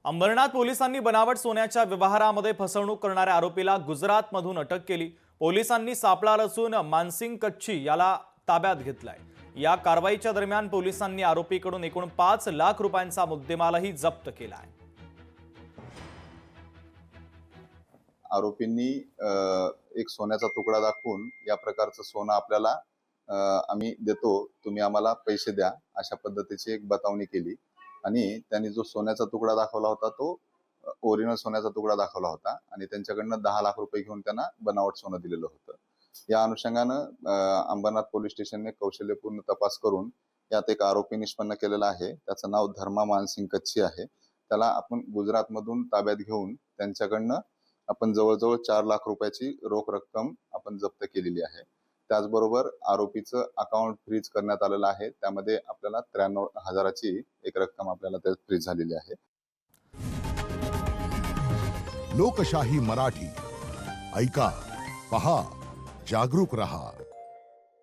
अंबरनाथ पोलिसांनी बनावट सोन्याच्या व्यवहारामध्ये फसवणूक करणाऱ्या आरोपीला गुजरातमधून अटक केली। पोलिसांनी सापळा रचून मानसिंग कच्छी याला ताब्यात घेतलाय। या कारवाईच्या दरम्यान पोलिसांनी आरोपीकडून एकूण 5 लाख रुपयांचा मुद्देमालही जप्त केलाय। आरोपींनी एक सोन्याचा तुकडा दाखवून या प्रकारचं सोनं आपल्याला आम्ही देतो, तुम्ही आम्हाला पैसे द्या, अशा पद्धतीची एक बतावणी केली आणि त्यांनी जो सोन्याचा तुकडा दाखवला होता तो ओरिजिनल सोन्याचा तुकडा दाखवला होता आणि त्यांच्याकडनं 10 लाख रुपये घेऊन त्यांना बनावट सोनं दिलेलं होतं। या अनुषंगानं अंबरनाथ पोलीस स्टेशनने कौशल्यपूर्ण तपास करून यात एक आरोपी निष्पन्न केलेला आहे। त्याचं नाव धर्मा मानसिंग कच्छी आहे। त्याला आपण गुजरातमधून ताब्यात घेऊन त्यांच्याकडनं आपण जवळजवळ 4 लाख रुपयाची रोख रक्कम आपण जप्त केलेली आहे। त्याचबरोबर आरोपीचं अकाउंट फ्रीज करण्यात आलेलं आहे। त्यामध्ये आपल्याला 93,000ची एक रक्कम आपल्याला त्यात फ्रीज झालेली आहे। लोकशाही मराठी ऐका, पहा, जागरूक रहा।